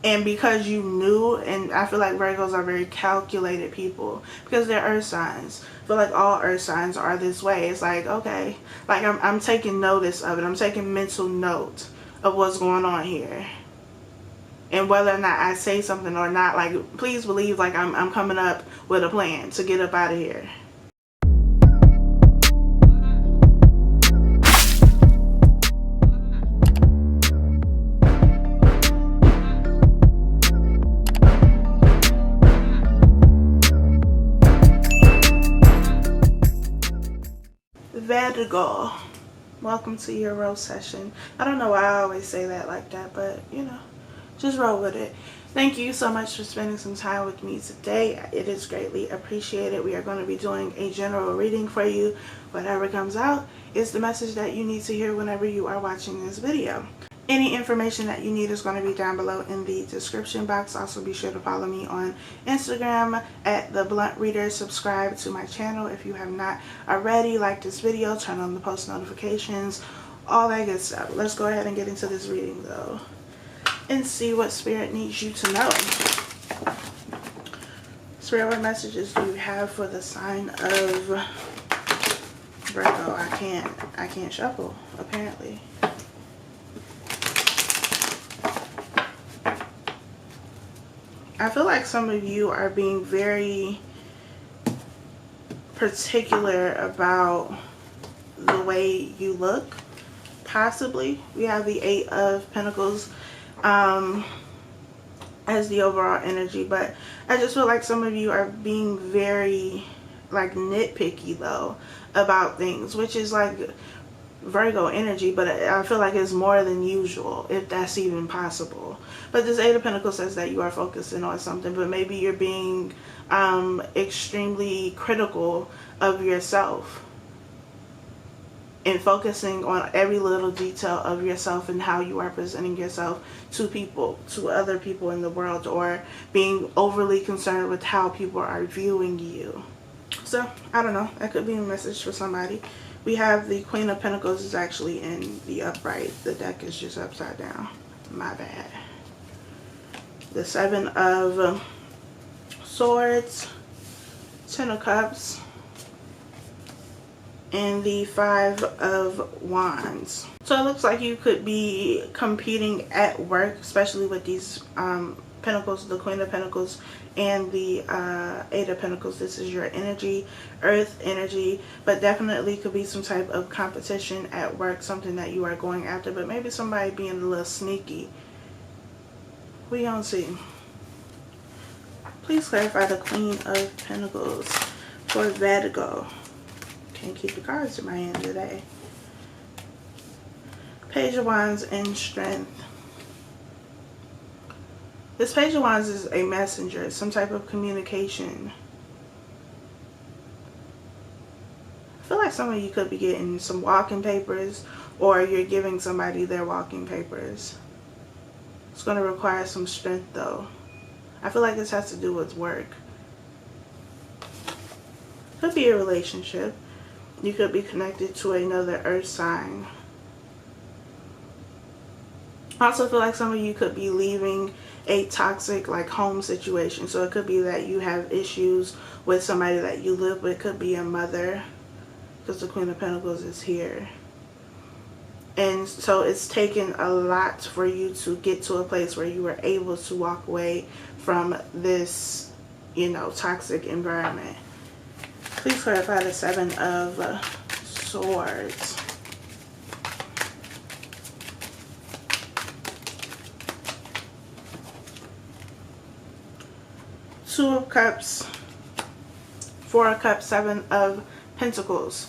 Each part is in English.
And because you knew, and I feel like Virgos are very calculated people because they're earth signs. I feel like all earth signs are this way. It's like, okay, like I'm taking notice of it. I'm taking mental note of what's going on here. And whether or not I say something or not, like, please believe, like, I'm coming up with a plan to get up out of here. Virgo, welcome to your rose session. I don't know why I always say that like that, but you know, just roll with it. Thank you so much for spending some time with me today. It is greatly appreciated. We are going to be doing a general reading for you. Whatever comes out is the message that you need to hear whenever you are watching this video. Any information that you need is going to be down below in the description box. Also, be sure to follow me on Instagram at thebluntreader. Subscribe to my channel if you have not already. Like this video, turn on the post notifications, all that good stuff. Let's go ahead and get into this reading though and see what Spirit needs you to know. Spirit, what messages do you have for the sign of Virgo? I can't shuffle apparently. I feel like some of you are being very particular about the way you look, possibly. We have the 8 of Pentacles as the overall energy, but I just feel like some of you are being very, like, nitpicky, though, about things, which is, like, Virgo energy, but I feel like it's more than usual, if that's even possible. But this 8 of Pentacles says that you are focusing on something, but maybe you're being extremely critical of yourself and focusing on every little detail of yourself and how you are presenting yourself to people, to other people in the world, or being overly concerned with how people are viewing you. So, I don't know. That could be a message for somebody. We have the Queen of Pentacles is actually in the upright. The deck is just upside down. My bad. The 7 of Swords, 10 of Cups, and the 5 of Wands. So it looks like you could be competing at work, especially with these Pentacles, the Queen of Pentacles and the 8 of Pentacles. This is your energy, earth energy, but definitely could be some type of competition at work, something that you are going after, but maybe somebody being a little sneaky. We don't see. Please clarify the Queen of Pentacles for Virgo. Can't keep the cards in my hand today. Page of Wands and Strength. This Page of Wands is a messenger, some type of communication. I feel like some of you could be getting some walking papers, or you're giving somebody their walking papers. It's going to require some strength though. I feel like this has to do with work. Could be a relationship. You could be connected to another earth sign. I also feel like some of you could be leaving a toxic, like, home situation. So it could be that you have issues with somebody that you live with. It could be a mother, because the Queen of Pentacles is here. And so it's taken a lot for you to get to a place where you were able to walk away from this, you know, toxic environment. Please clarify the 7 of Swords. Two of Cups, 4 of Cups, 7 of Pentacles.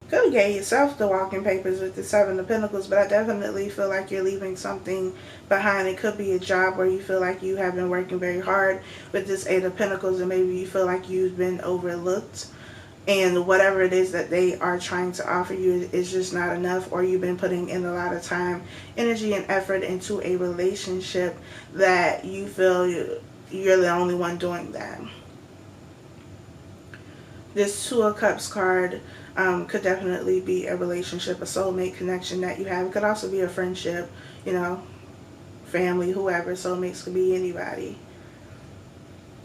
Could have gave yourself the walking papers with the 7 of Pentacles, but I definitely feel like you're leaving something behind. It could be a job where you feel like you have been working very hard with this 8 of Pentacles, and maybe you feel like you've been overlooked, and whatever it is that they are trying to offer you is just not enough, or you've been putting in a lot of time, energy, and effort into a relationship that you feel you're the only one doing that. This 2 of Cups card could definitely be a relationship, a soulmate connection that you have. It could also be a friendship, you know, family, whoever. Soulmates could be anybody.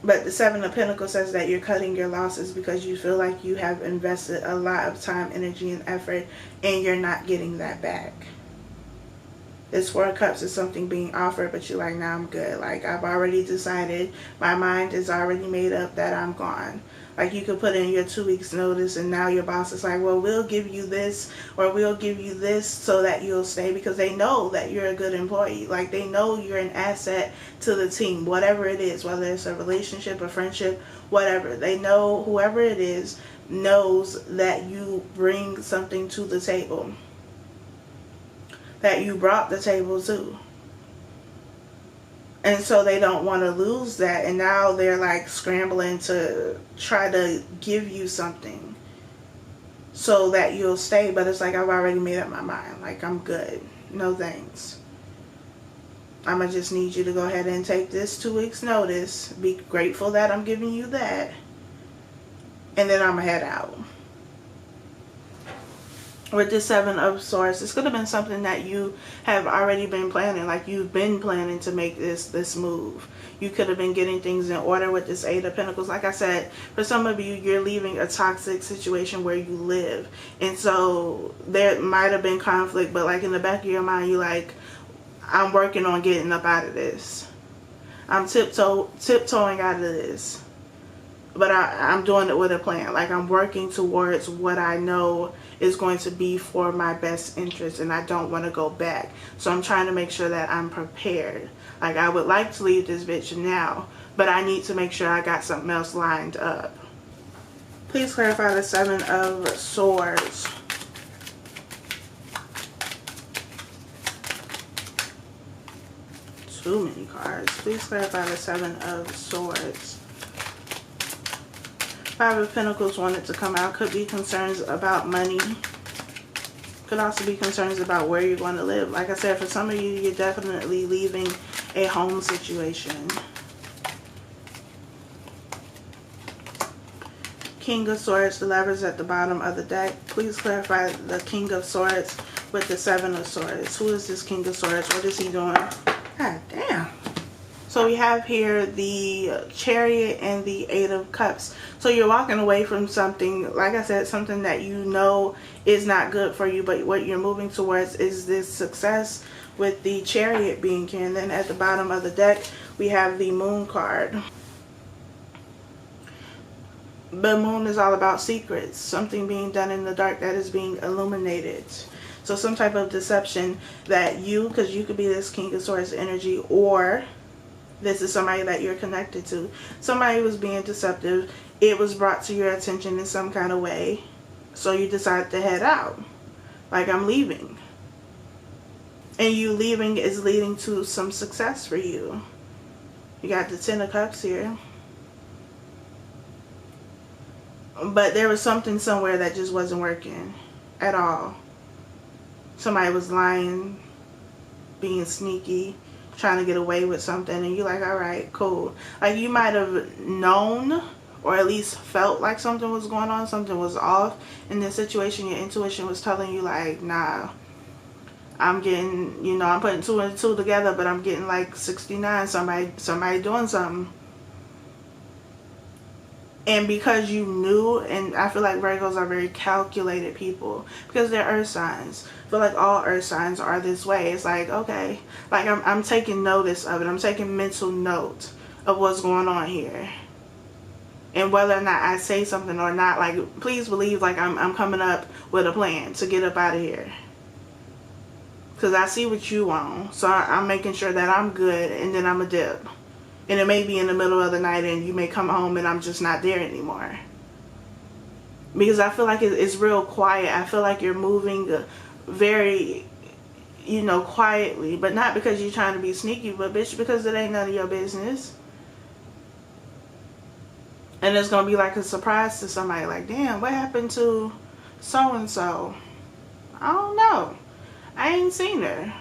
But the Seven of Pentacles says that you're cutting your losses because you feel like you have invested a lot of time, energy, and effort, and you're not getting that back. This Four of Cups is something being offered, but you're like, nah, I'm good. Like, I've already decided. My mind is already made up that I'm gone. Like, you could put in your 2 weeks notice, and now your boss is like, well, we'll give you this, or we'll give you this so that you'll stay, because they know that you're a good employee. Like, they know you're an asset to the team, whatever it is, whether it's a relationship, a friendship, whatever. They know, whoever it is, knows that you bring something to the table, that you brought the table to. And so they don't want to lose that. And now they're like scrambling to try to give you something so that you'll stay. But it's like, I've already made up my mind. Like, I'm good. No thanks. I'm going to just need you to go ahead and take this 2 weeks notice. Be grateful that I'm giving you that. And then I'm going to head out. With the Seven of Swords, this could have been something that you have already been planning. Like, you've been planning to make this move. You could have been getting things in order with this Eight of Pentacles. Like I said, for some of you, you're leaving a toxic situation where you live. And so there might have been conflict, but like in the back of your mind, you're like, I'm working on getting up out of this. I'm tiptoeing out of this. But I'm doing it with a plan. Like, I'm working towards what I know is going to be for my best interest, and I don't want to go back. So I'm trying to make sure that I'm prepared. Like, I would like to leave this bitch now, but I need to make sure I got something else lined up. Please clarify the Seven of Swords. Too many cards. Please clarify the Seven of Swords. Five of Pentacles wanted to come out. Could be concerns about money. Could also be concerns about where you're going to live. Like I said, for some of you, you're definitely leaving a home situation. King of Swords, the Lovers at the bottom of the deck. Please clarify the King of Swords with the Seven of Swords. Who is this King of Swords? What is he doing? God damn. So we have here the Chariot and the Eight of Cups. So you're walking away from something, like I said, something that you know is not good for you, but what you're moving towards is this success with the Chariot being here. And then at the bottom of the deck, we have the Moon card. The Moon is all about secrets, something being done in the dark that is being illuminated. So some type of deception that you, because you could be this King of Swords energy, or this is somebody that you're connected to. Somebody was being deceptive. It was brought to your attention in some kind of way. So you decide to head out. Like, I'm leaving. And you leaving is leading to some success for you. You got the Ten of Cups here. But there was something somewhere that just wasn't working at all. Somebody was lying, being sneaky, trying to get away with something, and you're like, all right, cool. Like, you might have known or at least felt like something was going on, something was off in this situation. Your intuition was telling you, like, nah, I'm getting, you know, I'm putting 2 and 2 together, but I'm getting like 69, somebody doing something. And because you knew, and I feel like Virgos are very calculated people because they're earth signs. I feel like all earth signs are this way. It's like, okay, like I'm taking notice of it. I'm taking mental note of what's going on here. And whether or not I say something or not, like, please believe, like, I'm coming up with a plan to get up out of here. Because I see what you want. So I'm making sure that I'm good, and then I'm a dip. And it may be in the middle of the night and you may come home and I'm just not there anymore. Because I feel like it's real quiet. I feel like you're moving very, you know, quietly. But not because you're trying to be sneaky, but bitch, because it ain't none of your business. And it's going to be like a surprise to somebody. Like, damn, what happened to so-and-so? I don't know. I ain't seen her.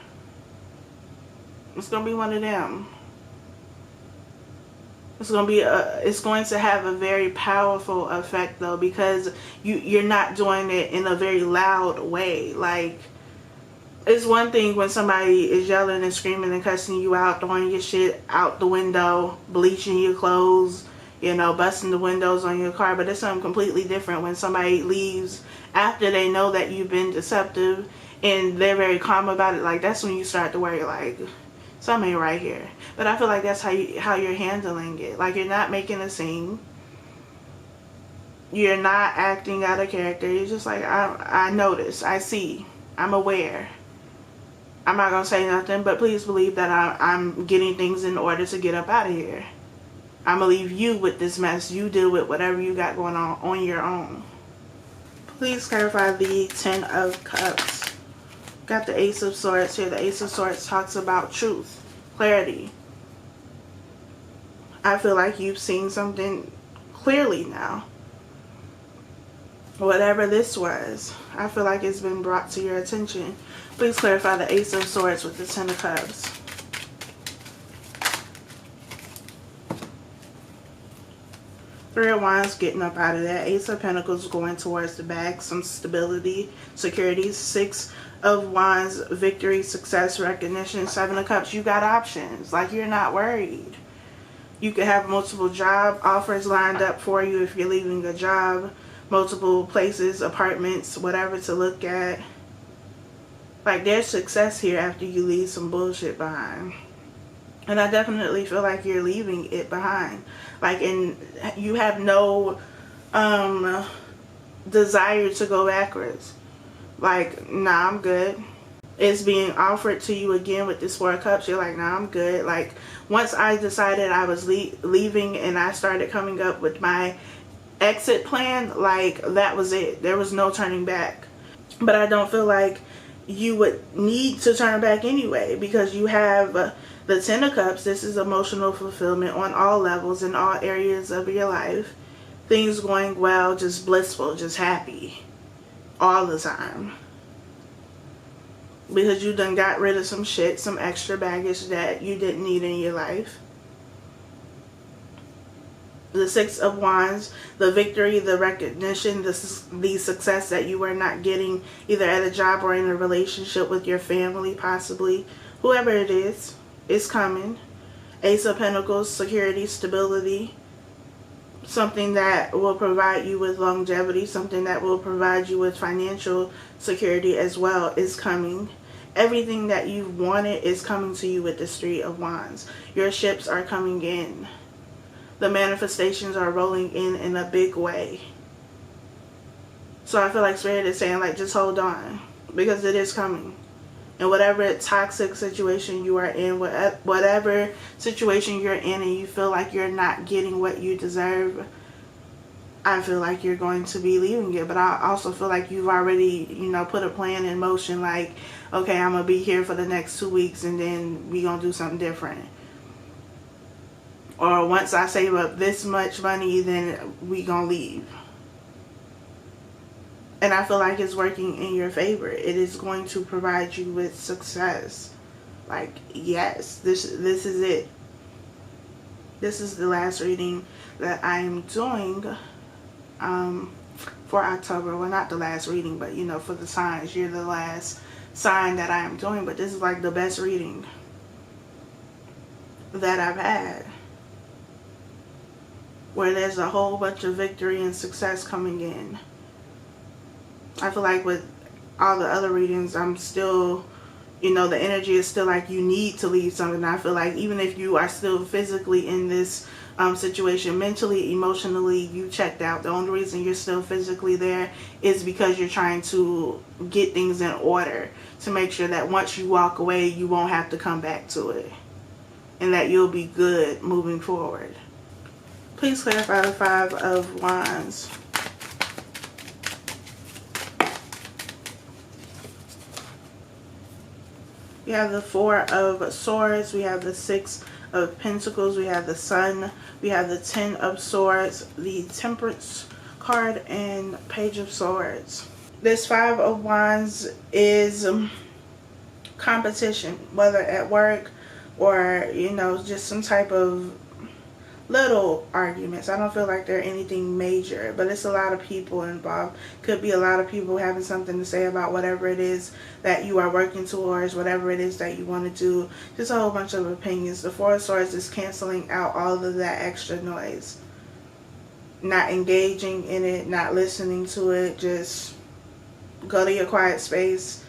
It's going to be one of them. It's going to have a very powerful effect, though, because you're not doing it in a very loud way. Like, It's one thing when somebody is yelling and screaming and cussing you out, throwing your shit out the window, bleaching your clothes, you know, busting the windows on your car. But it's something completely different when somebody leaves after they know that you've been deceptive and they're very calm about it. Like, that's when you start to worry, like, something ain't right here. But I feel like that's how you're handling it. Like, you're not making a scene. You're not acting out of character. You're just like, I notice, I see, I'm aware. I'm not going to say nothing, but please believe that I'm getting things in order to get up out of here. I'm going to leave you with this mess. You deal with whatever you got going on your own. Please clarify the Ten of Cups. Got the Ace of Swords here. The Ace of Swords talks about truth, clarity. I feel like you've seen something clearly now. Whatever this was, I feel like it's been brought to your attention. Please clarify the Ace of Swords with the Ten of Cups. Three of Wands, getting up out of that. Ace of Pentacles, going towards the back. Some stability, security. Six of Wands, victory, success, recognition. Seven of Cups, you got options. Like, you're not worried. You could have multiple job offers lined up for you if you're leaving a job. Multiple places, apartments, whatever to look at. Like, there's success here after you leave some bullshit behind. And I definitely feel like you're leaving it behind. Like, and you have no desire to go backwards. Like, nah, I'm good. It's being offered to you again with this Four of Cups. You're like, nah, I'm good. Like, once I decided I was leaving and I started coming up with my exit plan, like, that was it. There was no turning back. But I don't feel like you would need to turn back anyway, because you have the Ten of Cups. This is emotional fulfillment on all levels, in all areas of your life. Things going well, just blissful, just happy all the time. Because you done got rid of some shit, some extra baggage that you didn't need in your life. The Six of Wands, the victory, the recognition, the success that you were not getting either at a job or in a relationship with your family, possibly. Whoever it is, it's coming. Ace of Pentacles, security, stability. Something that will provide you with longevity, something that will provide you with financial security as well is coming. Everything that you've wanted is coming to you with this Three of Wands. Your ships are coming in. The manifestations are rolling in a big way. So I feel like Spirit is saying, like, just hold on, because it is coming. And whatever toxic situation you are in, whatever situation you're in and you feel like you're not getting what you deserve, I feel like you're going to be leaving it. But I also feel like you've already, you know, put a plan in motion, like, okay, I'm going to be here for the next 2 weeks and then we're going to do something different. Or once I save up this much money, then we gonna leave. And I feel like it's working in your favor. It is going to provide you with success. Like, yes, this is it. This is the last reading that I am doing for October. Well, not the last reading, but, you know, for the signs. You're the last sign that I am doing. But this is like the best reading that I've had, where there's a whole bunch of victory and success coming in. I feel like with all the other readings, I'm still, you know, the energy is still like you need to leave something. I feel like even if you are still physically in this situation, mentally, emotionally, you checked out. The only reason you're still physically there is because you're trying to get things in order to make sure that once you walk away, you won't have to come back to it. And that you'll be good moving forward. Please clarify the Five of Wands. We have the Four of Swords. We have the Six of Pentacles. We have the Sun. We have the Ten of Swords, the Temperance card, and Page of Swords. This Five of Wands is competition, whether at work or, you know, just some type of little arguments. I don't feel like they're anything major, but it's a lot of people involved. Could be a lot of people having something to say about whatever it is that you are working towards, whatever it is that you want to do. Just a whole bunch of opinions. The Four of Swords is canceling out all of that extra noise. Not engaging in it, not listening to it. Just go to your quiet space,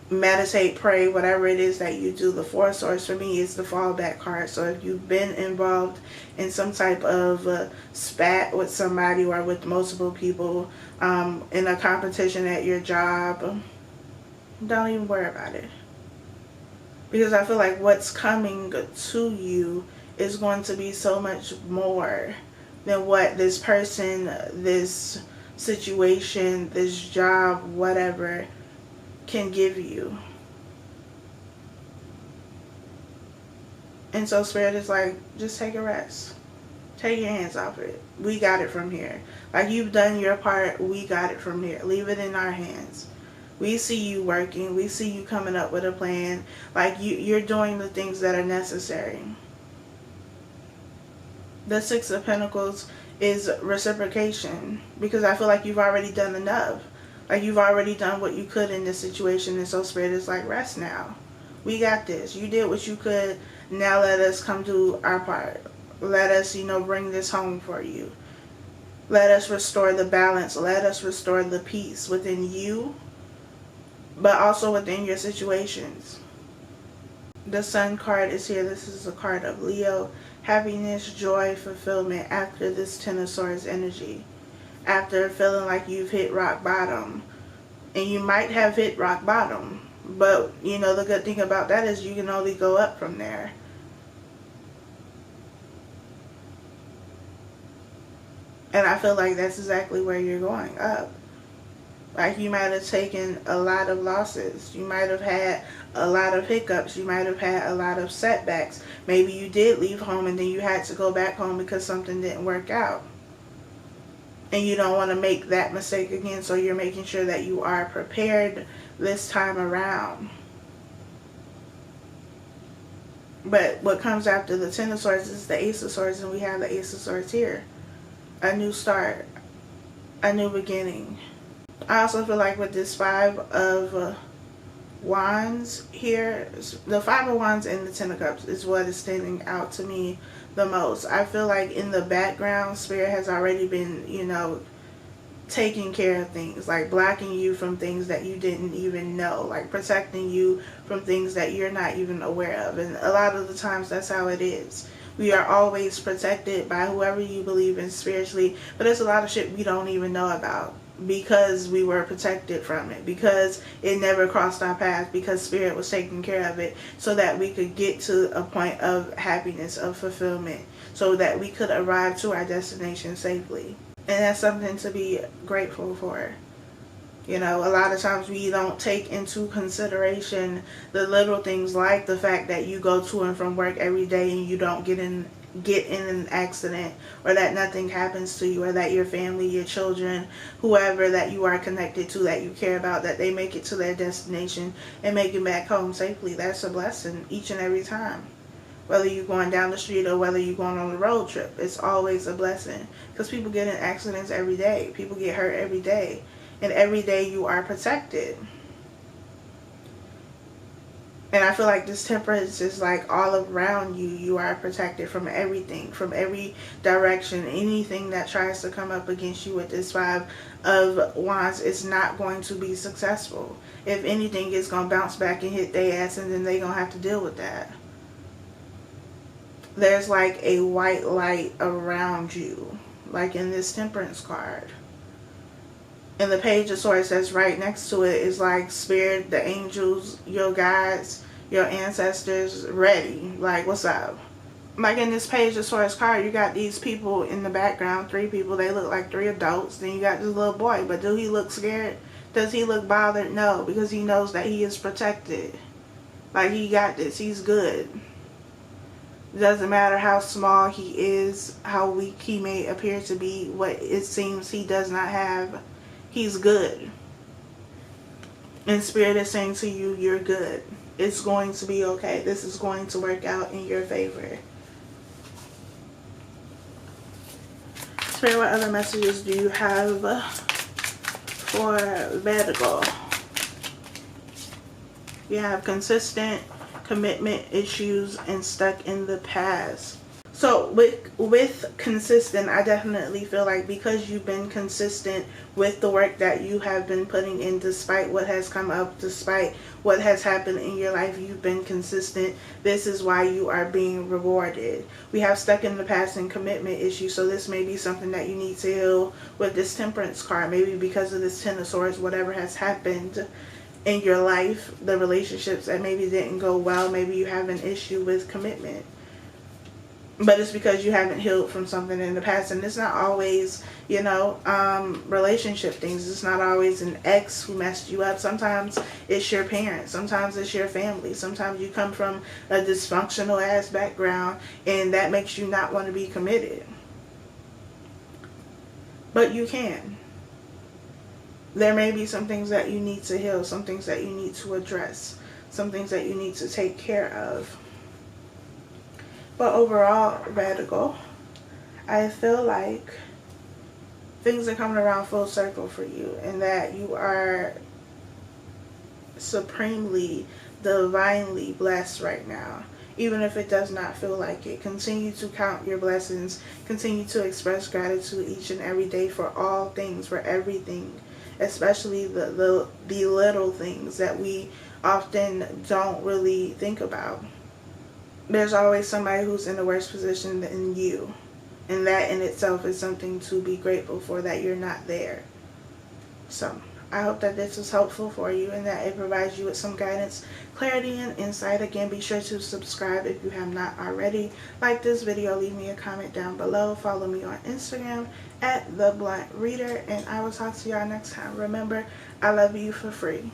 meditate, pray, whatever it is that you do. The Four of Swords for me is the fallback card. So if you've been involved in some type of spat with somebody or with multiple people, in a competition at your job, don't even worry about it. Because I feel like what's coming to you is going to be so much more than what this person, this situation, this job, whatever, can give you. And so Spirit is like, just take a rest. Take your hands off it. We got it from here. Like, you've done your part, we got it from here. Leave it in our hands. We see you working. We see you coming up with a plan. Like, you're doing the things that are necessary. The Six of Pentacles is reciprocation, because I feel like you've already done enough. Like, you've already done what you could in this situation, and so Spirit is like, rest now. We got this. You did what you could. Now let us come do our part. Let us, bring this home for you. Let us restore the balance. Let us restore the peace within you, but also within your situations. The Sun card is here. This is a card of Leo. Happiness, joy, fulfillment after this Ten of Swords energy. After feeling like you've hit rock bottom. And you might have hit rock bottom. But, the good thing about that is you can only go up from there. And I feel like that's exactly where you're going, up. Like, you might have taken a lot of losses. You might have had a lot of hiccups. You might have had a lot of setbacks. Maybe you did leave home and then you had to go back home because something didn't work out. And you don't want to make that mistake again, so you're making sure that you are prepared this time around. But what comes after the Ten of Swords is the Ace of Swords, and we have the Ace of Swords here. A new start. A new beginning. I also feel like with this Five of Wands here, the Five of Wands and the Ten of Cups is what is standing out to me the most. I feel like in the background, Spirit has already been, taking care of things, like blocking you from things that you didn't even know, like protecting you from things that you're not even aware of. And a lot of the times that's how it is. We are always protected by whoever you believe in spiritually, but there's a lot of shit we don't even know about because we were protected from it, because it never crossed our path, because Spirit was taking care of it so that we could get to a point of happiness, of fulfillment, so that we could arrive to our destination safely. And that's something to be grateful for. A lot of times we don't take into consideration the little things, like the fact that you go to and from work every day and you don't get in an accident, or that nothing happens to you, or that your family, your children, whoever that you are connected to, that you care about, that they make it to their destination and make it back home safely. That's a blessing each and every time. Whether you're going down the street or whether you're going on a road trip, it's always a blessing, because people get in accidents every day. People get hurt every day. And every day you are protected. And I feel like this Temperance is like all around you. You are protected from everything, from every direction. Anything that tries to come up against you with this Five of Wands is not going to be successful. If anything, it's going to bounce back and hit their ass, and then they're going to have to deal with that. There's like a white light around you, like in this Temperance card. And the Page of Swords that's right next to it is like Spirit, the angels, your guides, your ancestors, ready. Like, what's up? Like in this Page of Swords card, you got these people in the background, 3 people. They look like 3 adults. Then you got this little boy. But do he look scared? Does he look bothered? No, because he knows that he is protected. Like, he got this. He's good. It doesn't matter how small he is, how weak he may appear to be, what it seems he does not have. He's good. And Spirit is saying to you, you're good. It's going to be okay. This is going to work out in your favor. Spirit, what other messages do you have for Virgo? You have consistent commitment issues and stuck in the past. So with consistent, I definitely feel like because you've been consistent with the work that you have been putting in, despite what has come up, despite what has happened in your life, you've been consistent. This is why you are being rewarded. We have stuck in the past and commitment issues, so this may be something that you need to heal with this Temperance card. Maybe because of this Ten of Swords, whatever has happened in your life, the relationships that maybe didn't go well, maybe you have an issue with commitment. But it's because you haven't healed from something in the past. And it's not always, relationship things. It's not always an ex who messed you up. Sometimes it's your parents. Sometimes it's your family. Sometimes you come from a dysfunctional ass background, and that makes you not want to be committed. But you can. There may be some things that you need to heal, some things that you need to address, some things that you need to take care of. But overall, Virgo, I feel like things are coming around full circle for you, and that you are supremely, divinely blessed right now. Even if it does not feel like it, continue to count your blessings. Continue to express gratitude each and every day for all things, for everything, especially the little things that we often don't really think about. There's always somebody who's in a worse position than you. And that in itself is something to be grateful for, that you're not there. So, I hope that this was helpful for you and that it provides you with some guidance, clarity, and insight. Again, be sure to subscribe if you have not already. Like this video, leave me a comment down below. Follow me on Instagram at thebluntreader. And I will talk to y'all next time. Remember, I love you for free.